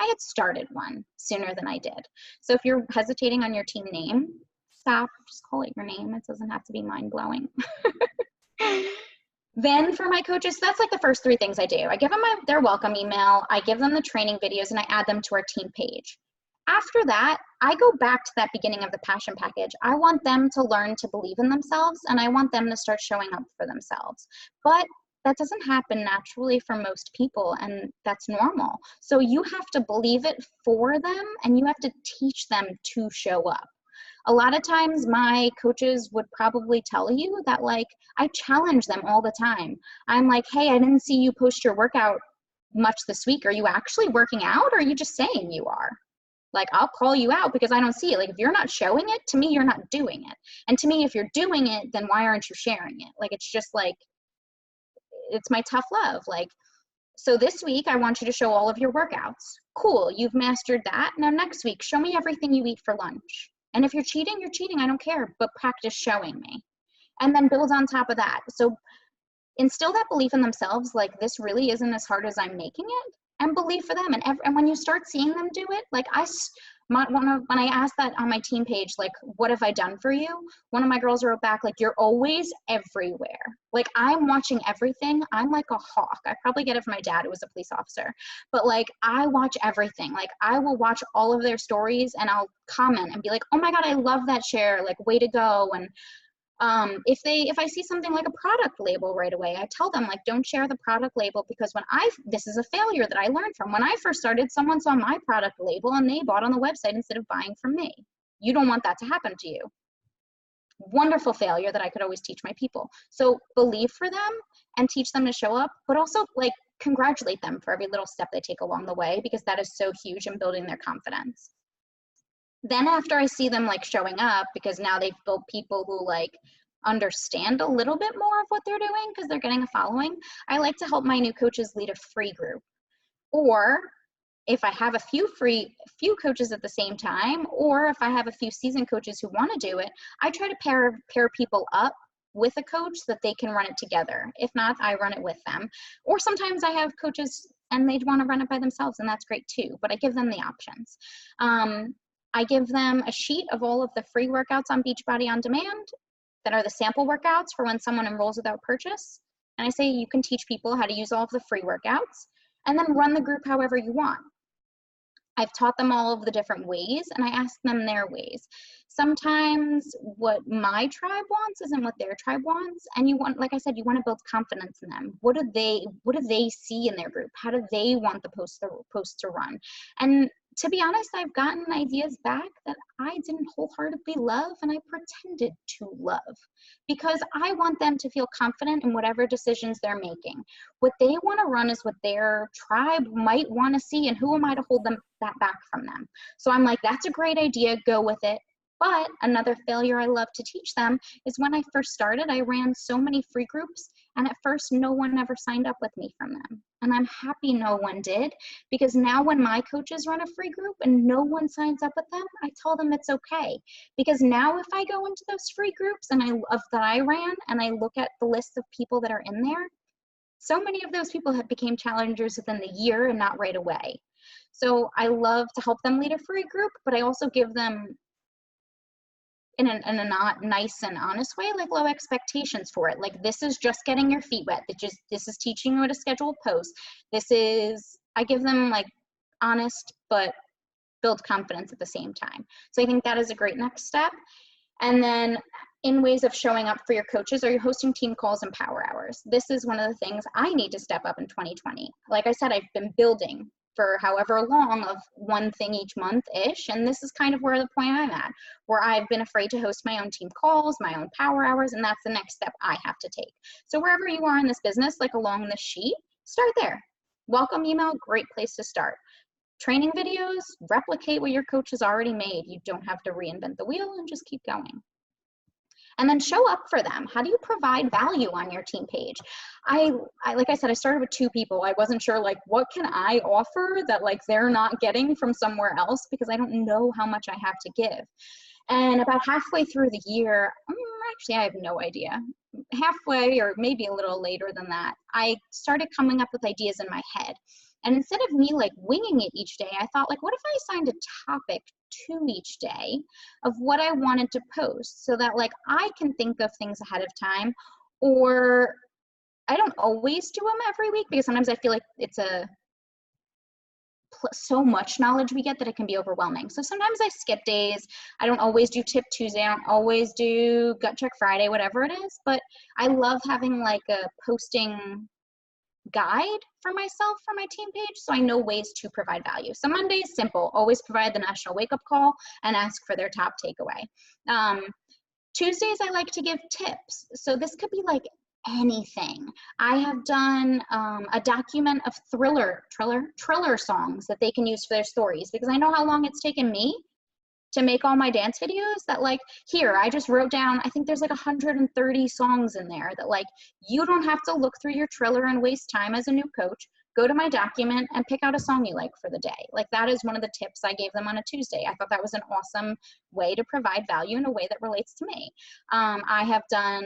I had started one sooner than I did. So if you're hesitating on your team name, stop, just call it your name. It doesn't have to be mind blowing. Then for my coaches, that's like the first three things I do. I give them their welcome email, I give them the training videos, and I add them to our team page. After that, I go back to that beginning of the passion package. I want them to learn to believe in themselves, and I want them to start showing up for themselves. But that doesn't happen naturally for most people, and that's normal. So you have to believe it for them, and you have to teach them to show up. A lot of times my coaches would probably tell you that like I challenge them all the time. I'm like, hey, I didn't see you post your workout much this week. Are you actually working out, or are you just saying you are? Like, I'll call you out because I don't see it. Like, if you're not showing it, to me, you're not doing it. And to me, if you're doing it, then why aren't you sharing it? Like, it's just like, it's my tough love. Like, so this week, I want you to show all of your workouts. Cool, you've mastered that. Now next week, show me everything you eat for lunch. And if you're cheating, you're cheating. I don't care, but practice showing me. And then build on top of that. So instill that belief in themselves, like this really isn't as hard as I'm making it, and believe for them. And when you start seeing them do it, like when I asked that on my team page, like, what have I done for you? One of my girls wrote back, like, you're always everywhere. Like, I'm watching everything. I'm like a hawk. I probably get it from my dad, who was a police officer. But like, I watch everything. Like, I will watch all of their stories and I'll comment and be like, oh my God, I love that share. Like, way to go. And if I see something like a product label right away, I tell them, like, don't share the product label, because this is a failure that I learned from. When I first started, someone saw my product label and they bought on the website instead of buying from me. You don't want that to happen to you. Wonderful failure that I could always teach my people. So believe for them and teach them to show up, but also like congratulate them for every little step they take along the way, because that is so huge in building their confidence. Then after I see them like showing up, because now they've built people who like understand a little bit more of what they're doing because they're getting a following, I like to help my new coaches lead a free group. Or if I have a few coaches at the same time, or if I have a few seasoned coaches who want to do it, I try to pair people up with a coach so that they can run it together. If not, I run it with them. Or sometimes I have coaches and they want to run it by themselves, and that's great too, but I give them the options. I give them a sheet of all of the free workouts on Beachbody On Demand that are the sample workouts for when someone enrolls without purchase. And I say you can teach people how to use all of the free workouts and then run the group however you want. I've taught them all of the different ways, and I ask them their ways. sometimes what my tribe wants isn't what their tribe wants. And you want, like I said, you want to build confidence in them. What do they see in their group? How do they want the post to run? And to be honest, I've gotten ideas back that I didn't wholeheartedly love and I pretended to love, because I want them to feel confident in whatever decisions they're making. What they want to run is what their tribe might want to see, and who am I to hold that back from them? So I'm like, that's a great idea, go with it. But another failure I love to teach them is when I first started, I ran so many free groups, and at first no one ever signed up with me from them. And I'm happy no one did, because now when my coaches run a free group and no one signs up with them, I tell them it's okay. Because now if I go into those free groups that I ran and I look at the list of people that are in there, so many of those people have became challengers within the year and not right away. So I love to help them lead a free group, but I also give them in a not nice and honest way, like low expectations for it. Like, this is just getting your feet wet. This is teaching you how to schedule posts. I give them like honest, but build confidence at the same time. So I think that is a great next step. And then in ways of showing up for your coaches, are you hosting team calls and power hours? This is one of the things I need to step up in 2020. Like I said, I've been building for however long of one thing each month-ish, and this is kind of where the point I'm at, where I've been afraid to host my own team calls, my own power hours, and that's the next step I have to take. So wherever you are in this business, like along this sheet, start there. Welcome email, great place to start. Training videos, replicate what your coach has already made. You don't have to reinvent the wheel, and just keep going. And then show up for them. How do you provide value on your team page? I like I said, I started with 2 people. I wasn't sure, like, what can I offer that like they're not getting from somewhere else, because I don't know how much I have to give. And about halfway through the year, actually I have no idea, halfway or maybe a little later than that, I started coming up with ideas in my head. And instead of me like winging it each day, I thought, like, what if I assigned a topic to each day of what I wanted to post, so that like I can think of things ahead of time, or I don't always do them every week, because sometimes I feel like it's so much knowledge we get that it can be overwhelming. So sometimes I skip days. I don't always do Tip Tuesday. I don't always do Gut Check Friday, whatever it is. But I love having like a posting guide for myself for my team page, so I know ways to provide value. So Monday's simple, always provide the national wake-up call and ask for their top takeaway. Tuesdays I like to give tips, so this could be like anything. I have done a document of Triller songs that they can use for their stories, because I know how long it's taken me to make all my dance videos, that like, here, I just wrote down, I think there's like 130 songs in there that like, you don't have to look through your Triller and waste time as a new coach. Go to my document and pick out a song you like for the day. Like, that is one of the tips I gave them on a Tuesday. I thought that was an awesome way to provide value in a way that relates to me. I have done,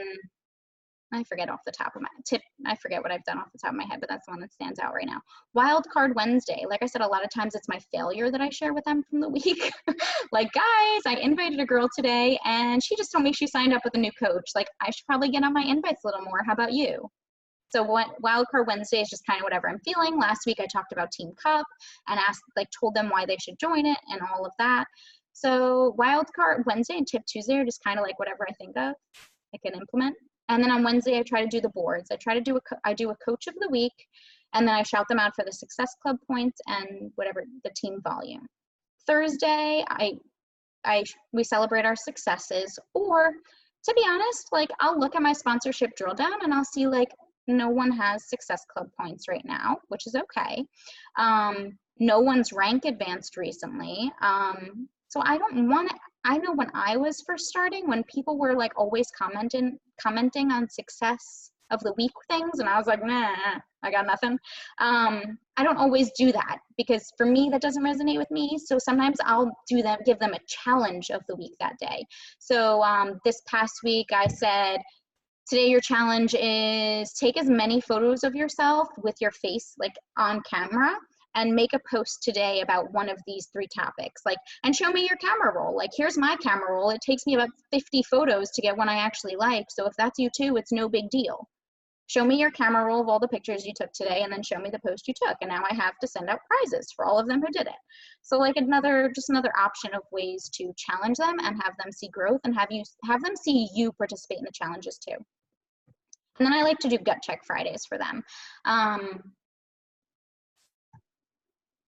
I forget off the top of my I forget what I've done off the top of my head, but that's the one that stands out right now. Wild Card Wednesday. Like I said, a lot of times it's my failure that I share with them from the week. Like, guys, I invited a girl today and she just told me she signed up with a new coach. Like, I should probably get on my invites a little more. How about you? So Wild Card Wednesday is just kind of whatever I'm feeling. Last week I talked about Team Cup and told them why they should join it and all of that. So Wild Card Wednesday and Tip Tuesday are just kind of like whatever I think of, I can implement. And then on Wednesday, I try to do the boards. I do a coach of the week, and then I shout them out for the Success Club points and whatever the team volume. Thursday, we celebrate our successes, or to be honest, like, I'll look at my sponsorship drill down and I'll see like no one has Success Club points right now, which is okay. No one's rank advanced recently. So I don't want to, I know when I was first starting, when people were like always commenting on success of the week things, and I was like, nah, I got nothing. I don't always do that, because for me, that doesn't resonate with me. So sometimes I'll give them a challenge of the week that day. So this past week I said, today your challenge is take as many photos of yourself with your face like on camera and make a post today about one of these 3 topics, like, and show me your camera roll. Like, here's my camera roll. It takes me about 50 photos to get one I actually like. So if that's you too, it's no big deal. Show me your camera roll of all the pictures you took today, and then show me the post you took. And now I have to send out prizes for all of them who did it. So like just another option of ways to challenge them and have them see growth, and have them see you participate in the challenges too. And then I like to do gut check Fridays for them.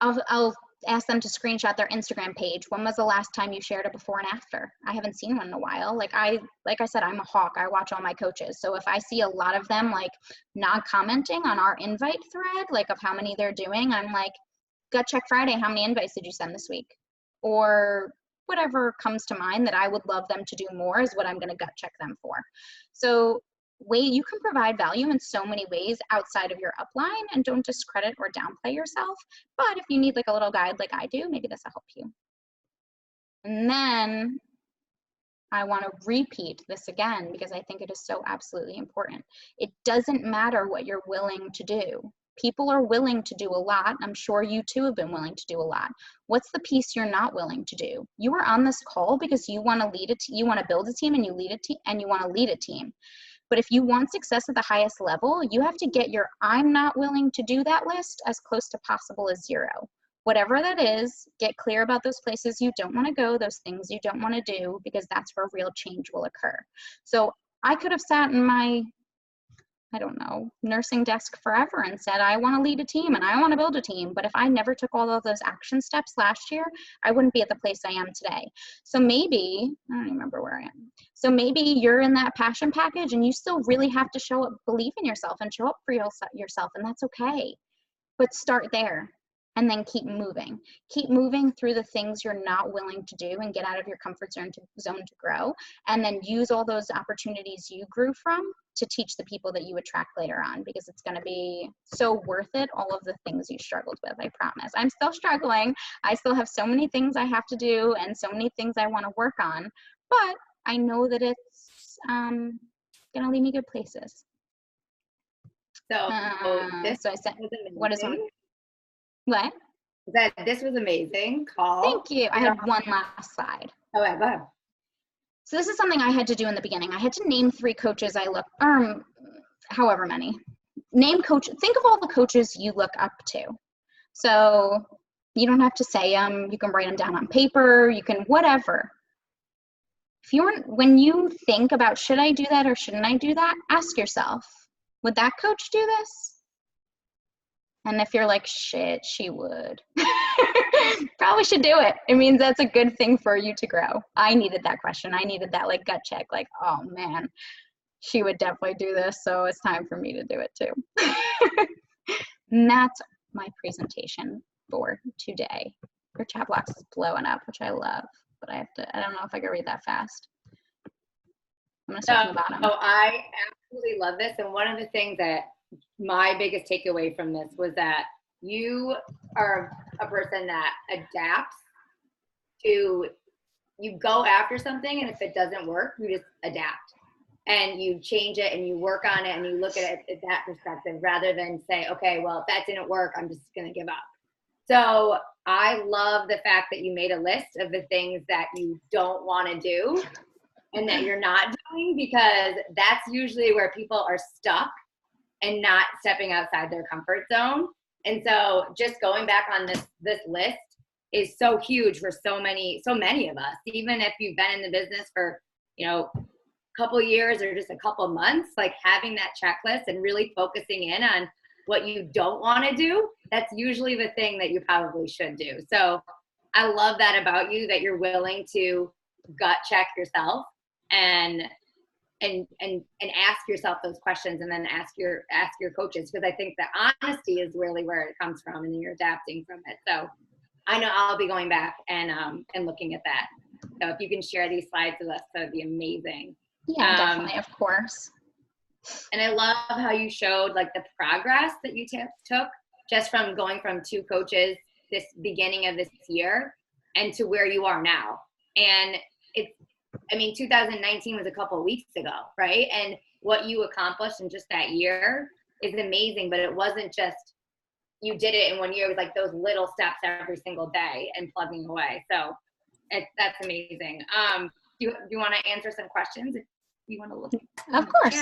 I'll ask them to screenshot their Instagram page. When was the last time you shared a before and after? I haven't seen one in a while. Like I said, I'm a hawk. I watch all my coaches. So if I see a lot of them like not commenting on our invite thread, like of how many they're doing, I'm like, gut check Friday, how many invites did you send this week? Or whatever comes to mind that I would love them to do more is what I'm going to gut check them for. So you can provide value in so many ways outside of your upline, and don't discredit or downplay yourself. But if you need like a little guide like I do, maybe this will help you. And then I want to repeat this again because I think it is so absolutely important. It doesn't matter what you're willing to do. People are willing to do a lot. I'm sure you too have been willing to do a lot. What's the piece you're not willing to do? You are on this call because you want to lead a team, you want to build a team, and you lead a team, and you want to lead a team. But if you want success at the highest level, you have to get your I'm not willing to do that list as close to possible as 0. Whatever that is, get clear about those places you don't want to go, those things you don't want to do, because that's where real change will occur. So I could have sat in my, I don't know, nursing desk forever and said, I want to lead a team and I want to build a team. But if I never took all of those action steps last year, I wouldn't be at the place I am today. So maybe, I don't even remember where I am. So maybe you're in that passion package and you still really have to show up, believe in yourself and show up for yourself, and that's okay. But start there. And then keep moving. Keep moving through the things you're not willing to do and get out of your comfort zone to grow. And then use all those opportunities you grew from to teach the people that you attract later on, because it's going to be so worth it, all of the things you struggled with, I promise. I'm still struggling. I still have so many things I have to do and so many things I want to work on. But I know that it's going to lead me good places. So so I said, what is one? What? This was amazing call. Thank you. I had one last slide. Oh, go ahead. So this is something I had to do in the beginning. I had to name 3 coaches I look, however many. Name coach. Think of all the coaches you look up to. So you don't have to say them. You can write them down on paper. You can whatever. When you think about should I do that or shouldn't I do that, ask yourself, would that coach do this? And if you're like, shit, she would. Probably should do it. It means that's a good thing for you to grow. I needed that question. I needed that like gut check. Like, oh man, she would definitely do this. So it's time for me to do it too. And that's my presentation for today. Your chat box is blowing up, which I love. But I don't know if I can read that fast. I'm going to start from the bottom. Oh, I absolutely love this. And one of the things that my biggest takeaway from this was that you are a person that adapts to, you go after something, and if it doesn't work, you just adapt and you change it and you work on it and you look at it at that perspective rather than say, okay, well, if that didn't work, I'm just going to give up. So I love the fact that you made a list of the things that you don't want to do and that you're not doing, because that's usually where people are stuck and not stepping outside their comfort zone. And so just going back on this list is so huge for so many of us. Even if you've been in the business for, a couple years or just a couple months, like having that checklist and really focusing in on what you don't want to do, that's usually the thing that you probably should do. So I love that about you, that you're willing to gut check yourself and ask yourself those questions, and then ask your coaches, because I think the honesty is really where it comes from, and then you're adapting from it. So I know I'll be going back and looking at that. So if you can share these slides with us, that would be amazing. Yeah, definitely, of course. And I love how you showed like the progress that you took just from going from 2 coaches this beginning of this year and to where you are now. And 2019 was a couple of weeks ago, right? And what you accomplished in just that year is amazing, but it wasn't just you did it in 1 year. It was like those little steps every single day and plugging away. So that's amazing. Do you want to answer some questions if you want to look? Of course.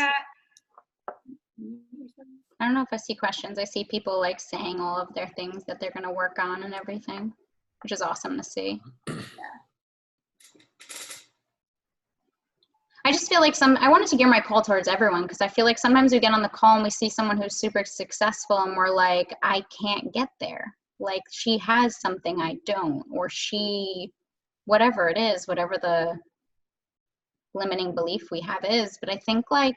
I don't know if I see questions. I see people like saying all of their things that they're going to work on and everything, which is awesome to see. Yeah. I just feel like I wanted to gear my call towards everyone, because I feel like sometimes we get on the call and we see someone who's super successful and we're like, I can't get there. Like, she has something I don't, or whatever it is, whatever the limiting belief we have is. But I think like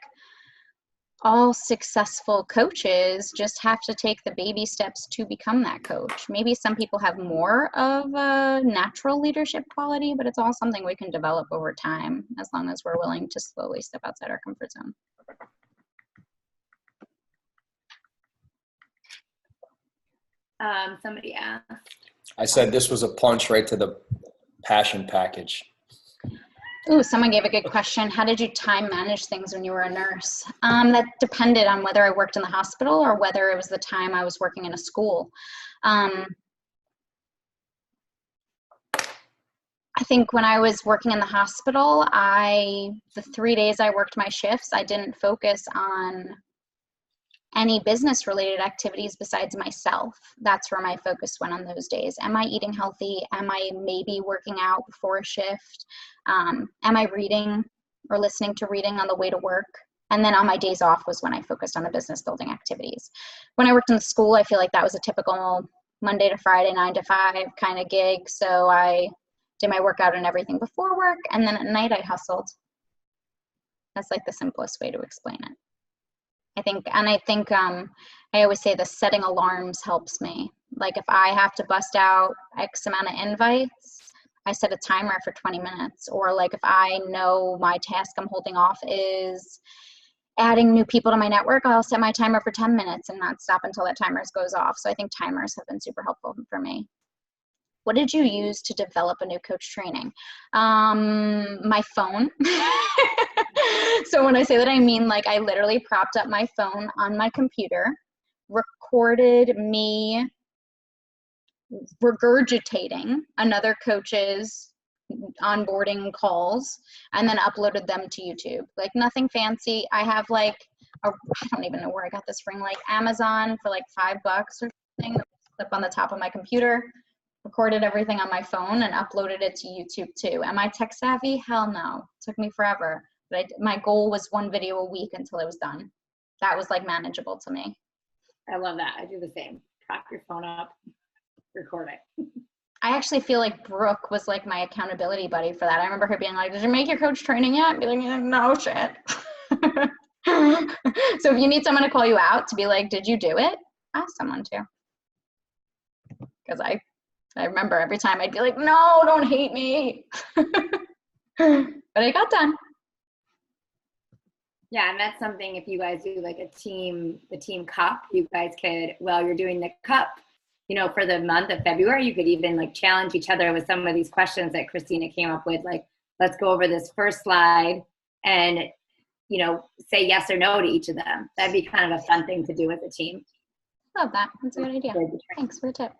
all successful coaches just have to take the baby steps to become that coach. Maybe some people have more of a natural leadership quality, but it's all something we can develop over time as long as we're willing to slowly step outside our comfort zone. Somebody asked. I said this was a punch right to the passion package. Ooh, someone gave a good question. How did you time manage things when you were a nurse? That depended on whether I worked in the hospital or whether it was the time I was working in a school. I think when I was working in the hospital, the 3 days I worked my shifts, I didn't focus on any business related activities besides myself. That's where my focus went on those days. Am I eating healthy? Am I maybe working out before a shift? Am I reading or listening to reading on the way to work? And then on my days off was when I focused on the business building activities. When I worked in the school, I feel like that was a typical Monday to Friday, 9 to 5 kind of gig. So I did my workout and everything before work, and then at night I hustled. That's like the simplest way to explain it. I think I always say the setting alarms helps me. Like if I have to bust out X amount of invites, I set a timer for 20 minutes. Or like if I know my task I'm holding off is adding new people to my network, I'll set my timer for 10 minutes and not stop until that timer goes off. So I think timers have been super helpful for me. What did you use to develop a new coach training? My phone. So when I say that, I mean like I literally propped up my phone on my computer, recorded me regurgitating another coach's onboarding calls, and then uploaded them to YouTube. Like nothing fancy. I have like, I don't even know where I got this ring, like Amazon for like $5 or something, up on the top of my computer. Recorded everything on my phone and uploaded it to YouTube too. Am I tech savvy? Hell no. It took me forever. But my goal was 1 video a week until it was done. That was like manageable to me. I love that. I do the same. Prop your phone up, record it. I actually feel like Brooke was like my accountability buddy for that. I remember her being like, did you make your coach training yet? And be like, no shit. So if you need someone to call you out to be like, did you do it? Ask someone to. Because I remember every time I'd be like, no, don't hate me. But it got done. Yeah, and that's something if you guys do like the team cup, you guys could, while you're doing the cup, you know, for the month of February, you could even like challenge each other with some of these questions that Christina came up with. Like, let's go over this first slide and, you know, say yes or no to each of them. That'd be kind of a fun thing to do with a team. Love that. That's a good idea. Thanks for the tip.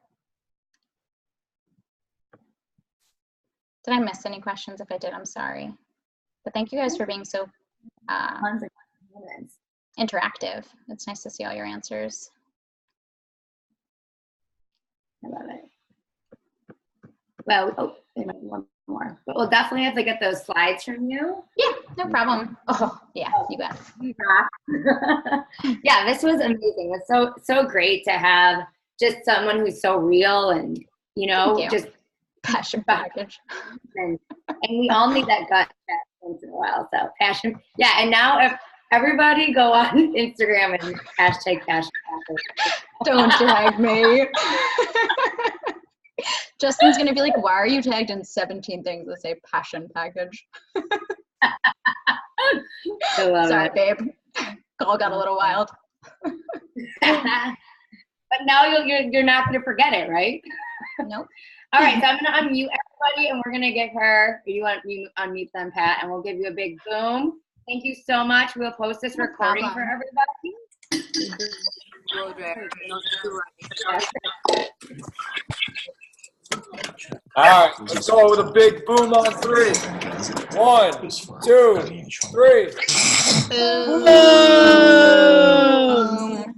Did I miss any questions? If I did, I'm sorry. But thank you guys for being so interactive. It's nice to see all your answers. I love it. Well, there might be one more, but we'll definitely have to get those slides from you. Yeah, no problem. Oh, yeah, you bet. Yeah, this was amazing. It's so great to have just someone who's so real and, you know, just passion package. And we all need that gut check once in a while. So passion. Yeah, and now if everybody go on Instagram and hashtag passion package. Don't tag me. Justin's gonna be like, why are you tagged in 17 things that say passion package? Sorry, babe. All got a little wild. But now you're not gonna forget it, right? Nope. All right, so I'm gonna unmute everybody, and we're gonna give her. You unmute them, Pat, and we'll give you a big boom. Thank you so much. We'll post this recording for everybody. All right, let's go with a big boom on 3. 1, 2, 3. Boom! Boom.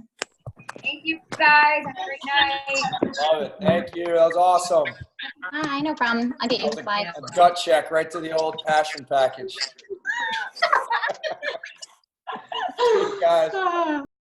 Thank you guys. Have a great night. Love it. Thank you. That was awesome. Hi, no problem. I'll get you That the was slides. a gut check right to the old passion package. Thanks, guys.